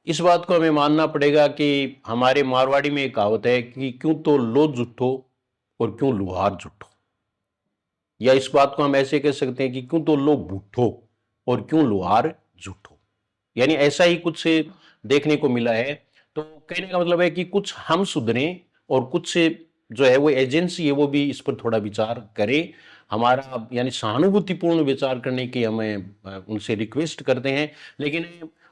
इस बात को हमें मानना पड़ेगा कि हमारे मारवाड़ी में एक कहावत है कि क्यों तो लो जुट्ठो और क्यों लुहार जुट्ठो, या इस बात को हम ऐसे कह सकते हैं कि क्यों तो लो बूठो और क्यों लुहार जुट्ठो। यानी ऐसा ही कुछ देखने को मिला है। तो कहने का मतलब है कि कुछ हम सुधरें और कुछ जो है वो एजेंसी है वो भी इस पर थोड़ा विचार करे। हमारा यानी सहानुभूतिपूर्ण विचार करने की हमें उनसे रिक्वेस्ट करते हैं। लेकिन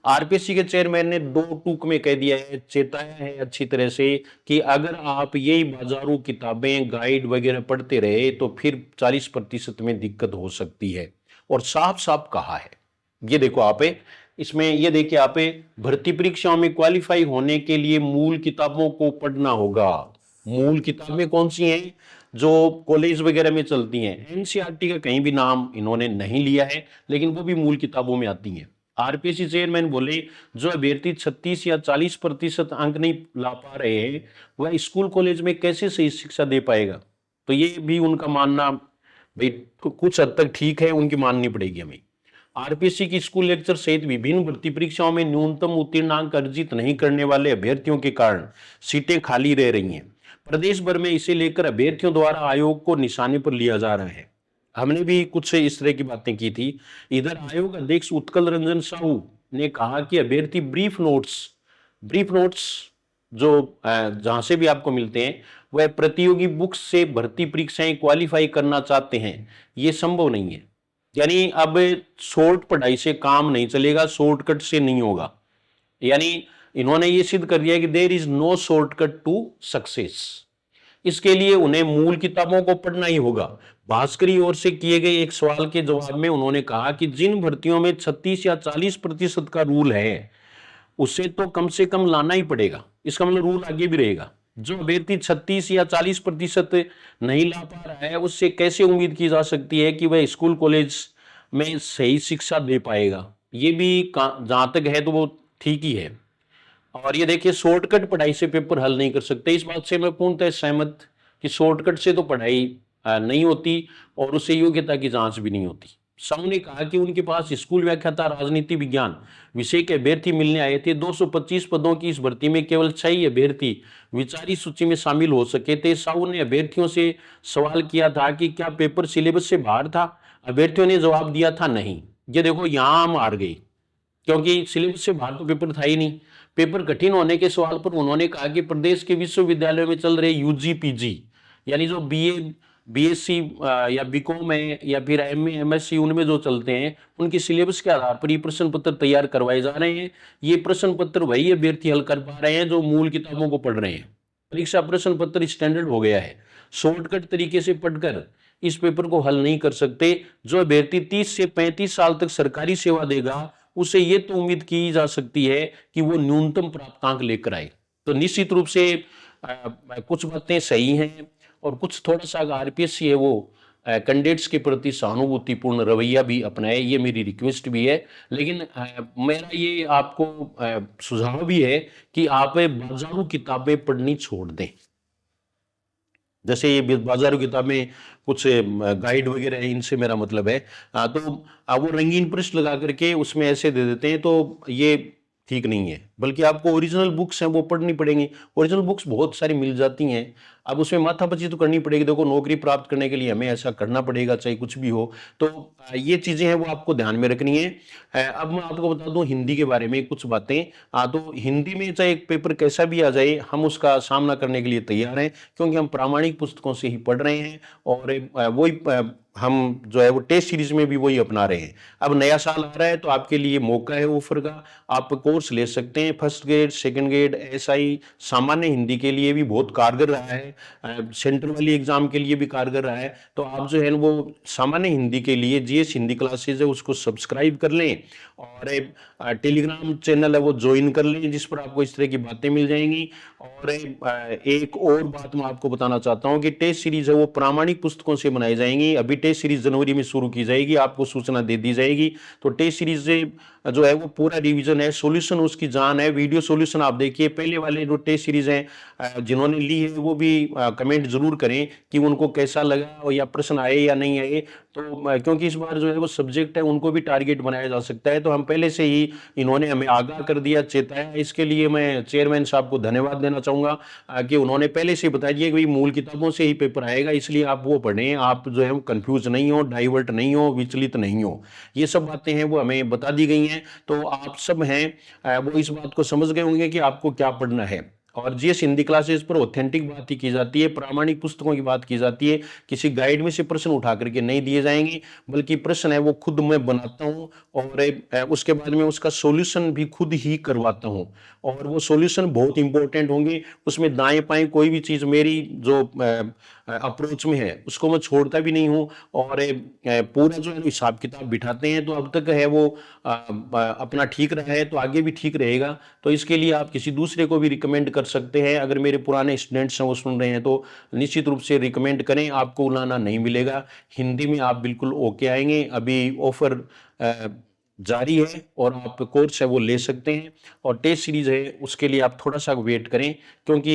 आरपीएससी के चेयरमैन ने दो टूक में कह दिया है, चेताया है अच्छी तरह से कि अगर आप यही बाजारू किताबें गाइड वगैरह पढ़ते रहे तो फिर 40% में दिक्कत हो सकती है। और साफ साफ कहा है। ये देखो आप इसमें ये देखिए आप, भर्ती परीक्षाओं में क्वालिफाई होने के लिए मूल किताबों को पढ़ना होगा। मूल किताबें कौन सी हैं? जो कॉलेज वगैरह में चलती हैं। एनसीईआरटी का कहीं भी नाम इन्होंने नहीं लिया है, लेकिन वो भी मूल किताबों में आती हैं। आरपीएससी चेयरमैन बोले जो अभ्यर्थी 36 या 40% अंक नहीं ला पा रहे हैं वह स्कूल कॉलेज में कैसे सही शिक्षा दे पाएगा। तो ये भी उनका मानना भाई कुछ हद तक ठीक है, उनकी माननी पड़ेगी हमें। आरपीएससी की स्कूल लेक्चर सहित विभिन्न भर्ती परीक्षाओं में न्यूनतम उत्तीर्णांक अर्जित नहीं करने वाले अभ्यर्थियों के कारण सीटें खाली रह रही हैं। प्रदेश भर में इसे लेकर अभ्यर्थियों द्वारा आयोग को निशाने पर लिया जा रहा है। हमने भी कुछ इस तरह की बातें की थी। इधर आयोग अध्यक्ष उत्कल रंजन साहू ने कहा कि अभ्यर्थी ब्रीफ नोट्स जो जहां से भी आपको मिलते हैं वह प्रतियोगी बुक्स से भर्ती परीक्षाएं क्वालिफाई करना चाहते हैं, ये संभव नहीं है। यानी अब शॉर्ट पढ़ाई से काम नहीं चलेगा, शॉर्टकट से नहीं होगा। यानी इन्होंने ये सिद्ध कर दिया कि there is no shortcut to success. इसके लिए उन्हें मूल किताबों को पढ़ना ही होगा। भास्करी ओर से किए गए एक सवाल के जवाब में उन्होंने कहा कि जिन भर्तियों में 36 या 40% का रूल है उसे तो कम से कम लाना ही पड़ेगा। इसका मतलब रूल आगे भी रहेगा। जो अभ्यर्थी 36 या 40% नहीं ला पा रहा है उससे कैसे उम्मीद की जा सकती है कि वह स्कूल कॉलेज में सही शिक्षा दे पाएगा। ये भी जहां तक है तो वो ठीक ही है। और ये देखिए शॉर्टकट पढ़ाई से पेपर हल नहीं कर सकते, इस बात से मैं पूर्णतः सहमत कि शॉर्टकट से तो पढ़ाई नहीं होती और उससे योग्यता की जांच भी नहीं होती। साहू ने कहा कि उनके पास स्कूल व्याख्याता राजनीति विज्ञान विषय के अभ्यर्थी मिलने आए थे। 225 पदों की इस भर्ती में केवल 6 ही अभ्यर्थी विचारी सूची में शामिल हो सके थे। साहू ने अभ्यर्थियों से सवाल किया था कि क्या पेपर सिलेबस से बाहर था। अभ्यर्थियों ने जवाब दिया था नहीं। ये देखो यहां हम हार गए, क्योंकि सिलेबस से बाहर तो पेपर था ही नहीं। पेपर कठिन होने के सवाल पर उन्होंने कहा कि प्रदेश के विश्वविद्यालयों में चल रहे यूजी पीजी यानी जो बीए बीएससी या बीकॉम है या फिर एमए एमएससी उनमें जो चलते हैं उनके सिलेबस के आधार पर ये प्रश्न पत्र तैयार करवाए जा रहे हैं। ये प्रश्न पत्र वही अभ्यर्थी हल कर पा रहे हैं जो मूल किताबों को पढ़ रहे हैं। परीक्षा प्रश्न पत्र स्टैंडर्ड हो गया है। शॉर्टकट तरीके से पढ़कर इस पेपर को हल नहीं कर सकते। जो अभ्यर्थी 30 से 35 साल तक सरकारी सेवा देगा उसे ये तो उम्मीद की जा सकती है कि वो न्यूनतम प्राप्तांक लेकर आए। तो निश्चित रूप से कुछ बातें सही हैं और कुछ थोड़ा सा आरपीएससी है वो कैंडिडेट्स के प्रति सहानुभूतिपूर्ण रवैया भी अपनाए, ये मेरी रिक्वेस्ट भी है। लेकिन मेरा ये आपको सुझाव भी है कि आप बाजारू किताबें पढ़नी छोड़ दें। जैसे ये बाजारू किताबें कुछ गाइड वगैरह है, इनसे मेरा मतलब है तो वो रंगीन पृष्ठ लगा करके उसमें ऐसे दे देते हैं, तो ये ठीक नहीं है। बल्कि आपको ओरिजिनल बुक्स हैं वो पढ़नी पड़ेंगी। ओरिजिनल बुक्स बहुत सारी मिल जाती हैं। अब उसमें माथापच्ची तो करनी पड़ेगी। देखो नौकरी प्राप्त करने के लिए हमें ऐसा करना पड़ेगा चाहे कुछ भी हो। तो ये चीजें हैं वो आपको ध्यान में रखनी है। अब मैं आपको बता दूं हिंदी के बारे में कुछ बातें। तो हिंदी में चाहे एक पेपर कैसा भी आ जाए हम उसका सामना करने के लिए तैयार हैं, क्योंकि हम प्रामाणिक पुस्तकों से ही पढ़ रहे हैं और वही हम जो है वो टेस्ट सीरीज में भी वही अपना रहे हैं। अब नया साल आ रहा है तो आपके लिए मौका है ऑफर का। आप कोर्स ले सकते हैं। First grade second grade SI सामान्य हिंदी के लिए भी बहुत कारगर रहा है। सेंटर वाली एग्जाम के लिए भी कारगर रहा है। तो आप जो है वो सामान्य हिंदी के लिए जीएस हिंदी क्लासेज है उसको सब्सक्राइब कर लें और टेलीग्राम चैनल है वो ज्वाइन कर लें, जिस पर आपको इस तरह की बातें मिल जाएंगी। और एक और बात मैं आपको बताना चाहता हूं कि टेस्ट सीरीज है वो प्रामाणिक पुस्तकों से बनाई जाएंगी। अभी टेस्ट सीरीज जनवरी में शुरू की जाएगी, आपको सूचना दे दी जाएगी। तो टेस्ट सीरीज से जो है वो पूरा रिवीजन है, सॉल्यूशन उसकी जान है। वीडियो सॉल्यूशन आप देखिए। पहले वाले जो टेस्ट सीरीज हैं जिन्होंने ली है वो भी कमेंट जरूर करें कि उनको कैसा लगा और या प्रश्न आए या नहीं आए। तो क्योंकि इस बार जो है वो सब्जेक्ट है उनको भी टारगेट बनाया जा सकता है, तो हम पहले से ही इन्होंने हमें आगाह कर दिया, चेताया। इसके लिए मैं चेयरमैन साहब को धन्यवाद देना चाहूँगा कि उन्होंने पहले से ही बता दिया कि भाई मूल किताबों से ही पेपर आएगा, इसलिए आप वो पढ़ें, आप जो है कंफ्यूज नहीं हो, डाइवर्ट नहीं हो, विचलित नहीं हो। ये सब बातें हैं वो हमें बता दी गई हैं, तो आप सब हैं वो इस बात को समझ गए होंगे कि आपको क्या पढ़ना है। और जीएस हिंदी क्लासेस पर ऑथेंटिक बात ही की जाती है, प्रामाणिक पुस्तकों की बात की जाती है। किसी गाइड में से प्रश्न उठा करके नहीं दिए जाएंगे, बल्कि प्रश्न है वो खुद मैं बनाता हूँ और उसके बाद में उसका सॉल्यूशन भी खुद ही करवाता हूँ। और वो सॉल्यूशन बहुत इंपॉर्टेंट होंगे, उसमें दाएं बाएं कोई भी चीज़ मेरी जो अप्रोच में है उसको मैं छोड़ता भी नहीं हूँ। और पूरा जो है हिसाब किताब बिठाते हैं, तो अब तक है वो अपना ठीक रहा है तो आगे भी ठीक रहेगा। तो इसके लिए आप किसी दूसरे को भी रिकमेंड कर सकते हैं। अगर मेरे पुराने स्टूडेंट्स हैं वो सुन रहे हैं तो निश्चित रूप से रिकमेंड करें, आपको उलाना नहीं मिलेगा। हिंदी में आप बिल्कुल ओके आएंगे। अभी ऑफर जारी है और आप कोर्स है वो ले सकते हैं। और टेस्ट सीरीज है उसके लिए आप थोड़ा सा वेट करें, क्योंकि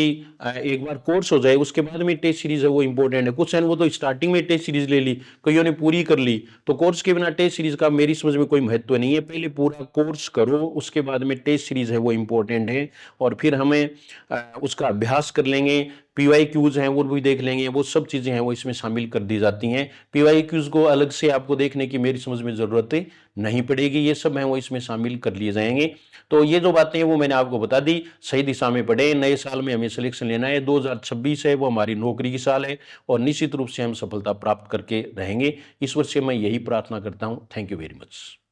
एक बार कोर्स हो जाए उसके बाद में टेस्ट सीरीज है वो इंपॉर्टेंट है। कुछ है वो तो स्टार्टिंग में टेस्ट सीरीज ले ली, कईयों ने पूरी कर ली, तो कोर्स के बिना टेस्ट सीरीज का मेरी समझ में कोई महत्व नहीं है। पहले पूरा कोर्स करो, उसके बाद में टेस्ट सीरीज है वो इंपॉर्टेंट है। और फिर हमें उसका अभ्यास कर लेंगे, पीवाई क्यूज हैं वो भी देख लेंगे, वो सब चीज़ें हैं वो इसमें शामिल कर दी जाती हैं। पीवाई क्यूज को अलग से आपको देखने की मेरी समझ में ज़रूरत नहीं पड़ेगी, ये सब हैं वो इसमें शामिल कर लिए जाएंगे। तो ये जो बातें हैं वो मैंने आपको बता दी, सही दिशा में पढ़े। नए साल में हमें सिलेक्शन लेना है, 2026 है वो हमारी नौकरी की साल है और निश्चित रूप से हम सफलता प्राप्त करके रहेंगे। ईश्वर से मैं यही प्रार्थना करता हूँ। Thank you very much.